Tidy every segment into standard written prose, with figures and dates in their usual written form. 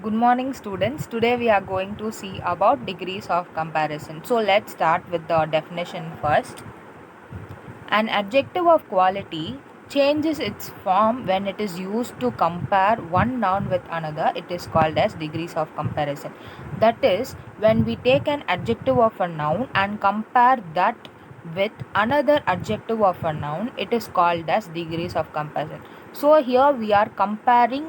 Good morning students. Today we are going to see about degrees of comparison. So let's start with the definition first. An adjective of quality changes its form when it is used to compare one noun with another. It is called as degrees of comparison. That is, when we take an adjective of a noun and compare that with another adjective of a noun, it is called as degrees of comparison. So here we are comparing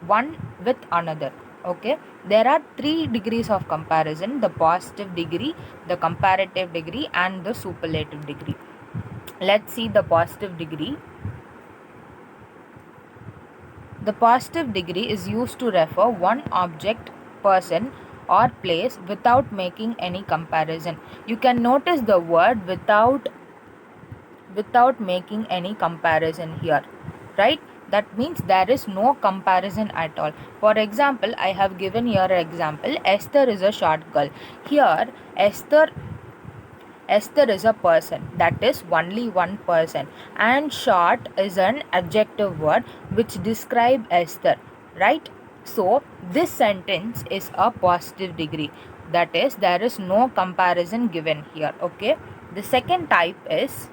one with another. Okay, there are three degrees of comparison: the positive degree, the comparative degree, and the superlative degree. Let's see the positive degree. The positive degree is used to refer one object, person, or place without making any comparison. You can notice the word without making any comparison here, right? That means there is no comparison at all. For example, I have given here an example. Esther is a short girl. Here Esther is a person, that is only one person, and short is an adjective word which describe Esther, right? So this sentence is a positive degree, that is there is no comparison given here. Okay, the second type is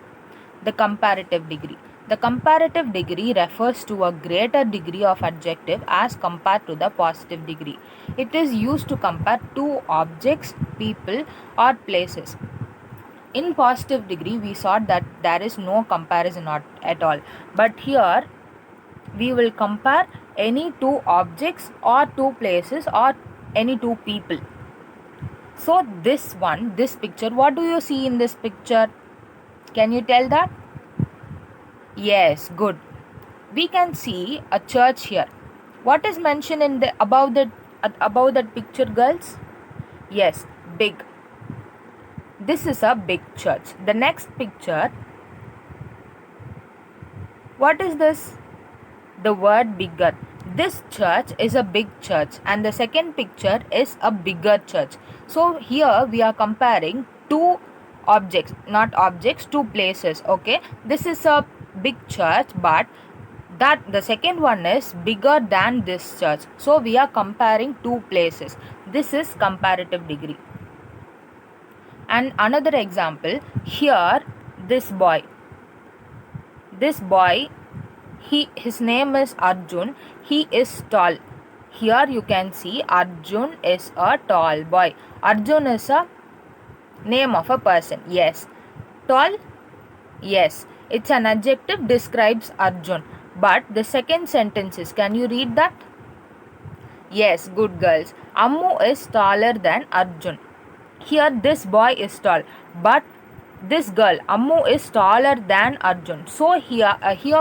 the comparative degree. The comparative degree refers to a greater degree of adjective as compared to the positive degree. It is used to compare two objects, people, or places. In positive degree we saw that there is no comparison at all, but here we will compare any two objects or two places or any two people. So this picture, what do you see in this picture? Can you tell that? Yes, good. We can see a church here. What is mentioned in the above that picture, girls? Yes, big. This is a big church. The next picture, what is this? The word bigger. This church is a big church, and the second picture is a bigger church. So here we are comparing two objects, not objects, two places. Okay, this is a big church, but that the second one is bigger than this church. So we are comparing two places. This is comparative degree. And another example, here this boy, his name is Arjun. He is tall. Here you can see Arjun is a tall boy. Arjun is a name of a person. Yes. Tall? Yes. It's an adjective describes Arjun. But the second sentence is, can you read that? Yes, good girls. Ammu is taller than Arjun. Here this boy is tall, but this girl Ammu is taller than Arjun. So here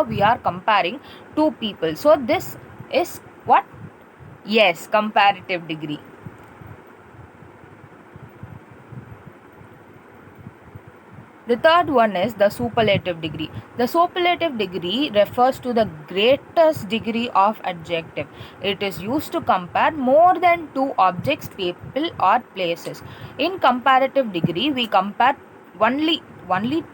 we are comparing two people. So this is what? Yes, comparative degree. The third one is the superlative degree. The superlative degree refers to the greatest degree of adjective. It is used to compare more than two objects, people, or places. In comparative degree, we compare only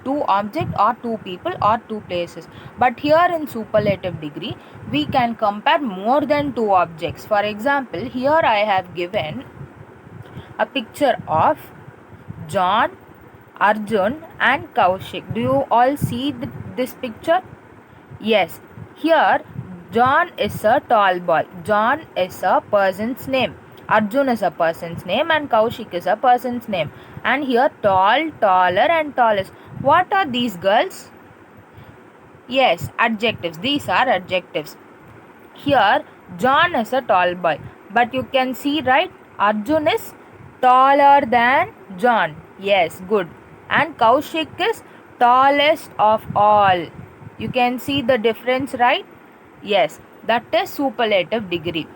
two objects or two people or two places. But here in superlative degree, we can compare more than two objects. For example, here I have given a picture of John, Arjun, and Kaushik. Do you all see this picture? Yes. Here John is a tall boy. John is a person's name. Arjun is a person's name, and Kaushik is a person's name. And here tall, taller, and tallest. What are these, girls? Yes, adjectives. These are adjectives. Here John is a tall boy. But you can see, right? Arjun is taller than John. Yes, good. And Kaushik is tallest of all. You can see the difference, right? Yes, that is superlative degree.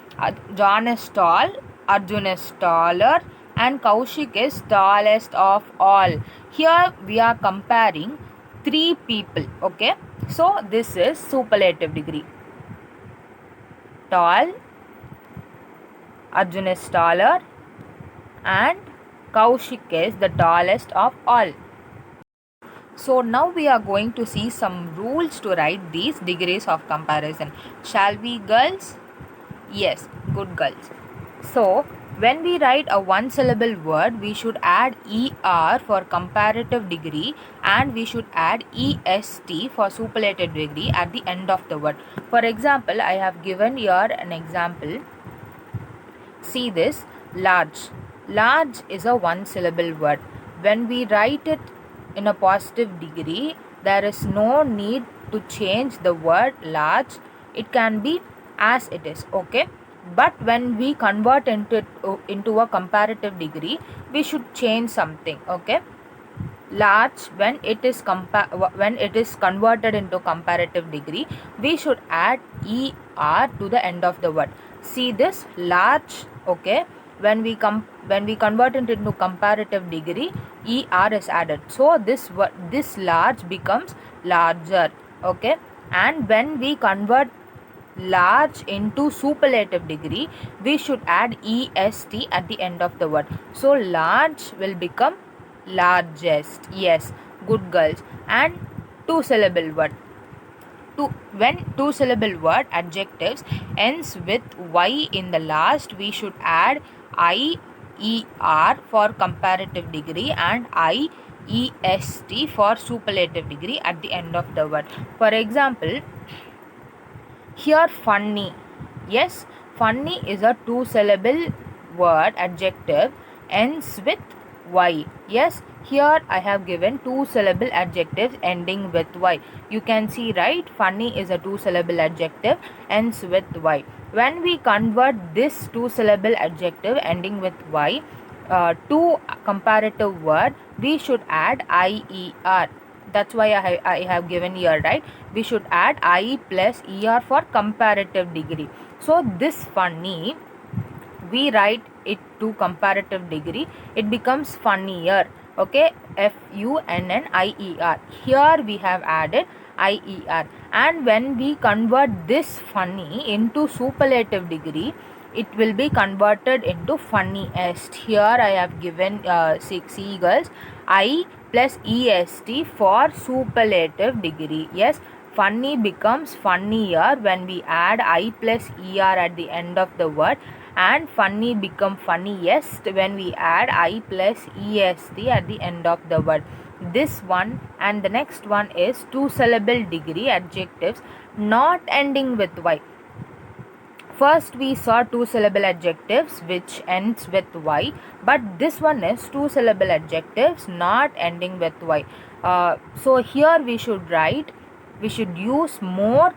John is tall, Arjun is taller, and Kaushik is tallest of all. Here we are comparing three people. Okay, so this is superlative degree. Tall, Arjun is taller, and Kaushik is the tallest of all. So now we are going to see some rules to write these degrees of comparison. Shall we, girls? Yes, good girls. So when we write a one syllable word, we should add er for comparative degree, and we should add est for superlative degree at the end of the word. For example, I have given here an example. See this, large. Large is a one syllable word. When we write it in a positive degree, there is no need to change the word large. It can be as it is, okay? But when we convert into a comparative degree, we should change something, okay? Large, when it is converted into comparative degree, we should add er to the end of the word. See this, large, okay? When we convert it into comparative degree, er is added, so this large becomes larger, okay? And when we convert large into superlative degree, we should add est at the end of the word, so large will become largest. Yes, good girls. And two syllable word, when two syllable word adjectives ends with y in the last, we should add ier for comparative degree and iest for superlative degree at the end of the word. For example, here funny. Yes, funny is a two syllable word adjective ends with y. Yes, here I have given two syllable adjectives ending with y. You can see, right? Funny is a two syllable adjective ends with y. When we convert this two syllable adjective ending with y to comparative word, we should add ier. That's why I have given here, right? We should add I plus er for comparative degree. So this funny, we write it to comparative degree, it becomes funnier, okay? funnier. Here we have added ier, and when we convert this funny into superlative degree, it will be converted into funniest. Here I have given 6 eagles, I plus est for superlative degree. Yes, funny becomes funnier when we add I plus er at the end of the word, and funny become funniest when we add I plus est at the end of the word. This one and the next one is two syllable degree adjectives not ending with y. First we saw two syllable adjectives which ends with y, but this one is two syllable adjectives not ending with y. So here we should use more,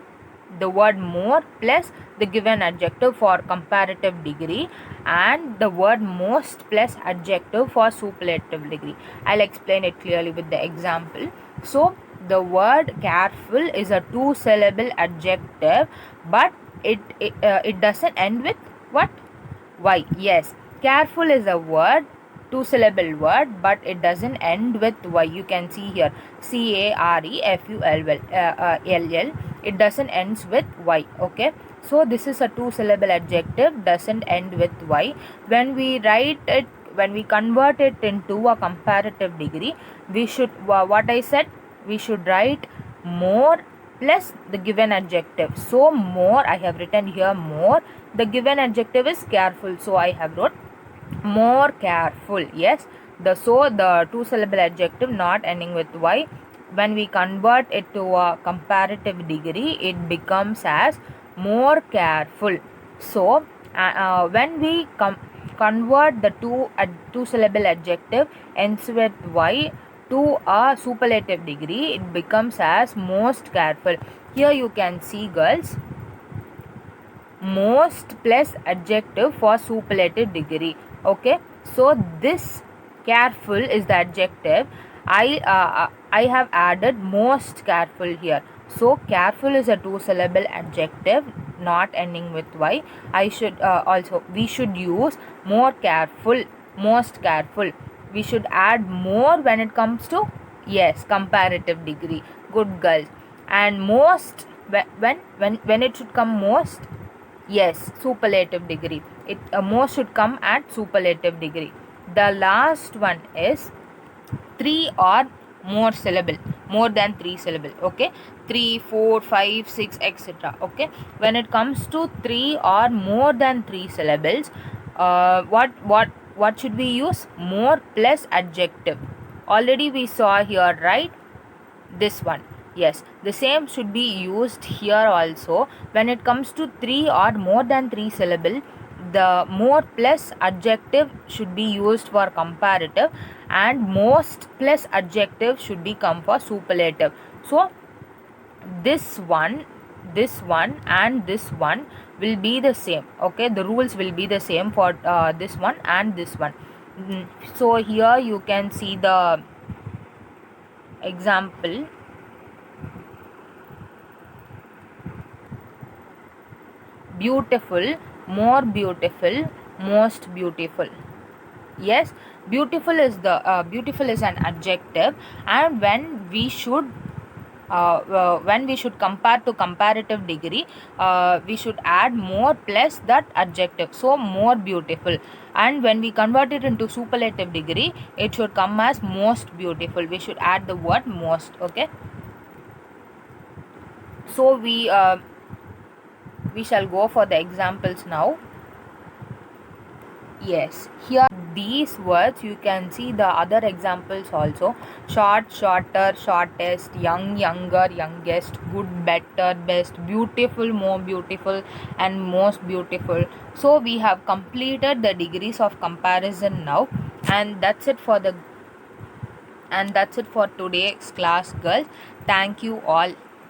the word more plus the given adjective for comparative degree, and the word most plus adjective for superlative degree. I'll explain it clearly with the example. So the word careful is a two syllable adjective, but it doesn't end with what? Y. Yes, careful is a word, two syllable word, but it doesn't end with y. You can see here, carefull, it doesn't ends with y, okay? So this is a two syllable adjective, doesn't end with y. When we convert it into a comparative degree, we should, what I said, we should write more plus the given adjective. So more, I have written here more, the given adjective is careful, so I have wrote more careful. Yes, the two syllable adjective not ending with y, when we convert it to a comparative degree, it becomes as more careful. So when we convert the two syllable adjective ends with y to a superlative degree, it becomes as most careful. Here you can see, girls, most plus adjective for superlative degree, okay? So this careful is the adjective. I have added most careful here. So careful is a two syllable adjective not ending with y. We should use more careful, most careful. We should add more when it comes to, yes, comparative degree. Good girls. And most, when it should come most, yes, superlative degree. It most should come at superlative degree. The last one is three or more syllable, more than three syllable, okay? 3, 4, 5, 6, etc. Okay, when it comes to three or more than three syllables, What should we use? More plus adjective. Already we saw here, right? This one. Yes, the same should be used here also. When it comes to 3 or more than 3 syllable, the more plus adjective should be used for comparative, and most plus adjective should be come for superlative. So this one and this one will be the same. Okay, the rules will be the same for this one and this one. So here you can see the example. Beautiful, more beautiful, most beautiful. Yes, beautiful is an adjective, and when we should compare to comparative degree, we should add more plus that adjective, so more beautiful. And when we convert it into superlative degree, it should come as most beautiful. We should add the word most. Okay, so we shall go for the examples now. Yes, here these words you can see the other examples also. Short, shorter, shortest, young, younger, youngest, good, better, best, beautiful, more beautiful, and most beautiful. So we have completed the degrees of comparison now, and that's it for today's class, girls. Thank you all.